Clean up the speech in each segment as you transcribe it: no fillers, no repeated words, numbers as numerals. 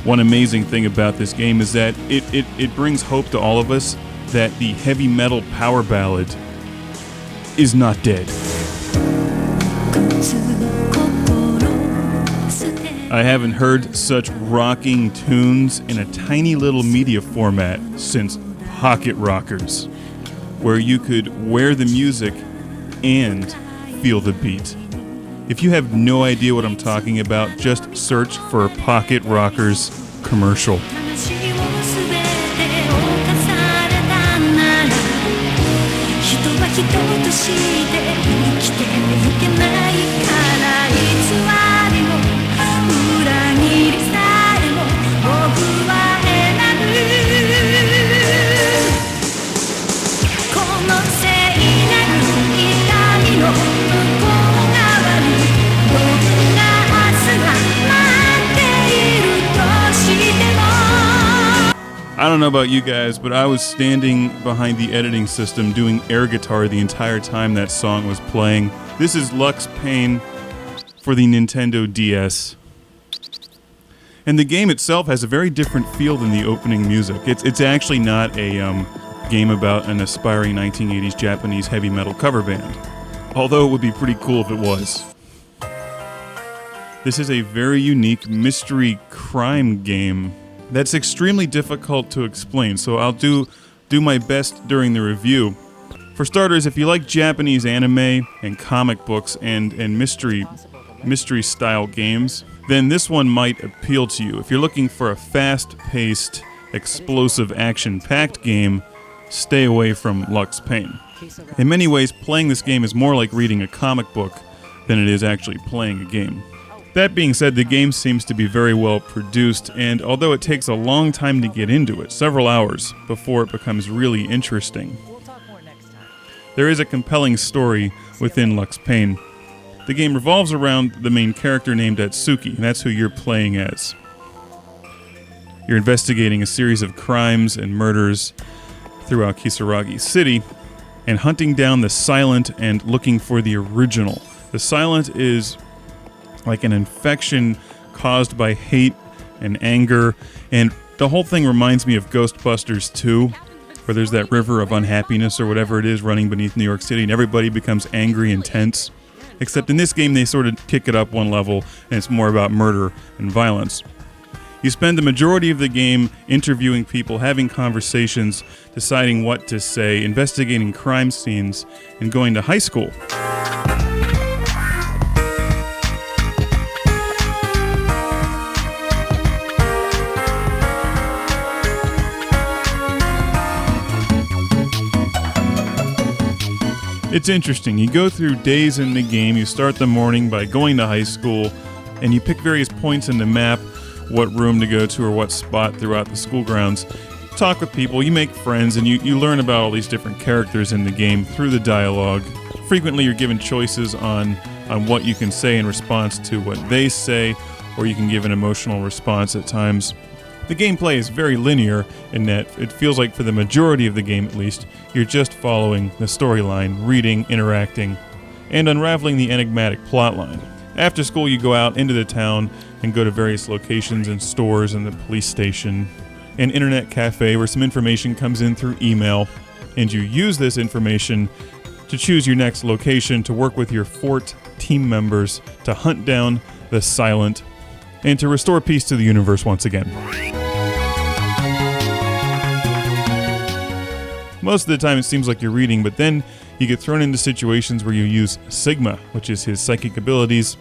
One amazing thing about this game is that it brings hope to all of us that the heavy metal power ballad is not dead. I haven't heard such rocking tunes in a tiny little media format since Pocket Rockers, where you could wear the music and feel the beat. If you have no idea what I'm talking about, just search for Pocket Rockers commercial. I don't know about you guys, but I was standing behind the editing system doing air guitar the entire time that song was playing. This is Lux Pain for the Nintendo DS. And the game itself has a very different feel than the opening music. It's actually not a game about an aspiring 1980s Japanese heavy metal cover band, although it would be pretty cool if it was. This is a very unique mystery crime game that's extremely difficult to explain, so I'll do my best during the review. For starters, if you like Japanese anime and comic books and mystery style games, then this one might appeal to you. If you're looking for a fast-paced, explosive, action-packed game, stay away from Lux Pain. In many ways, playing this game is more like reading a comic book than it is actually playing a game. That being said, the game seems to be very well produced, and although it takes a long time to get into it, several hours, before it becomes really interesting, there is a compelling story within Lux Pain. The game revolves around the main character named Atsuki, and that's who you're playing as. You're investigating a series of crimes and murders throughout Kisaragi City, and hunting down the Silent and looking for the original. The Silent is like an infection caused by hate and anger, and the whole thing reminds me of Ghostbusters 2, where there's that river of unhappiness or whatever it is running beneath New York City, and everybody becomes angry and tense. Except in this game, they sort of kick it up one level, and it's more about murder and violence. You spend the majority of the game interviewing people, having conversations, deciding what to say, investigating crime scenes, and going to high school. It's interesting. You go through days in the game, you start the morning by going to high school, and you pick various points in the map, what room to go to or what spot throughout the school grounds. Talk with people, you make friends, and you learn about all these different characters in the game through the dialogue. Frequently you're given choices on what you can say in response to what they say, or you can give an emotional response at times. The gameplay is very linear in that it feels like for the majority of the game at least, you're just following the storyline, reading, interacting, and unraveling the enigmatic plotline. After school you go out into the town and go to various locations and stores and the police station, an internet cafe where some information comes in through email, and you use this information to choose your next location to work with your fort team members to hunt down the Silent and to restore peace to the universe once again. Most of the time it seems like you're reading, but then you get thrown into situations where you use Sigma, which is his psychic abilities.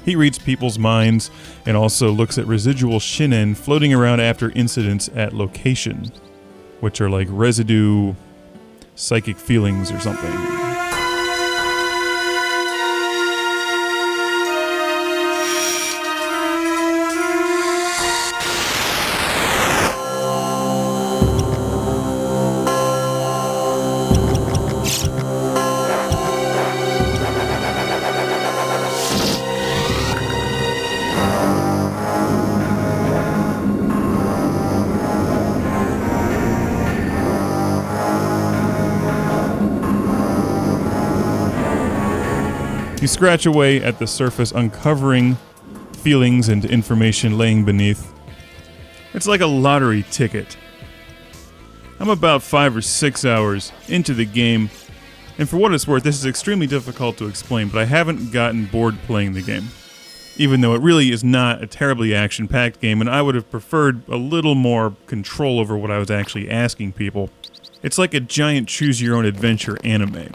He reads people's minds and also looks at residual shinen floating around after incidents at location, which are like residue psychic feelings or something. You scratch away at the surface, uncovering feelings and information laying beneath. It's like a lottery ticket. I'm about 5 or 6 hours into the game, and for what it's worth, this is extremely difficult to explain, but I haven't gotten bored playing the game. Even though it really is not a terribly action-packed game, and I would have preferred a little more control over what I was actually asking people. It's like a giant choose-your-own-adventure anime.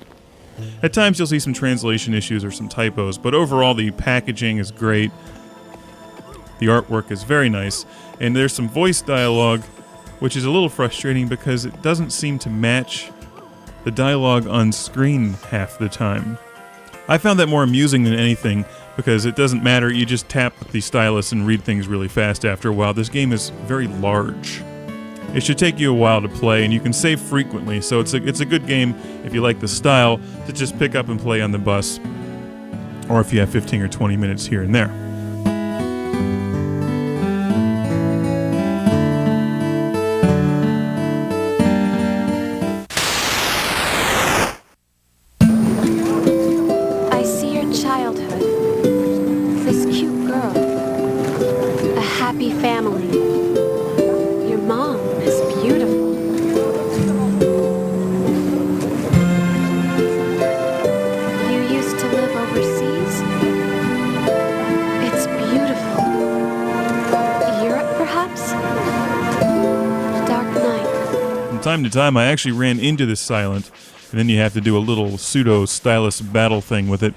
At times you'll see some translation issues or some typos, but overall the packaging is great, the artwork is very nice, and there's some voice dialogue, which is a little frustrating because it doesn't seem to match the dialogue on screen half the time. I found that more amusing than anything because it doesn't matter, you just tap the stylus and read things really fast after a while. This game is very large. It should take you a while to play, and you can save frequently, so it's a good game if you like the style to just pick up and play on the bus, or if you have 15 or 20 minutes here and there. I see your childhood. This cute girl. A happy family. Your mom is beautiful. You used to live overseas? It's beautiful. Europe, perhaps? Dark night. From time to time, I actually ran into the silent, and then you have to do a little pseudo-stylus battle thing with it.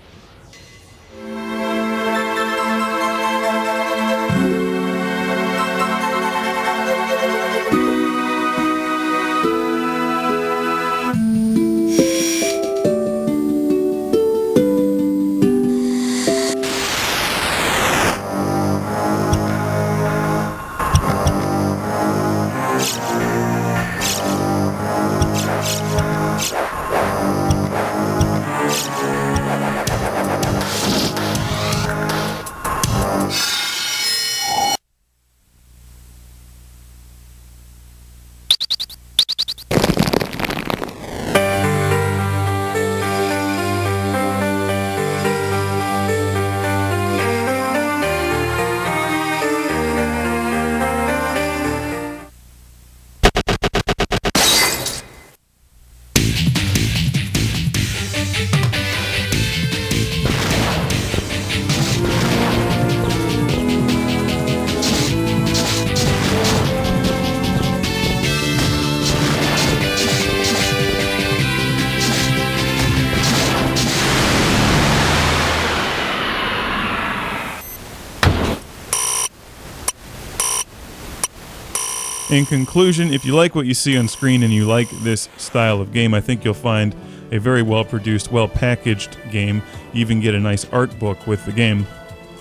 In conclusion, if you like what you see on screen and you like this style of game, I think you'll find a very well-produced, well-packaged game. You even get a nice art book with the game,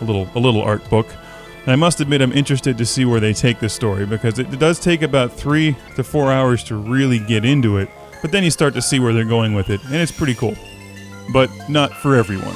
a little art book. And I must admit I'm interested to see where they take the story, because it does take about 3 to 4 hours to really get into it, but then you start to see where they're going with it, and it's pretty cool. But not for everyone.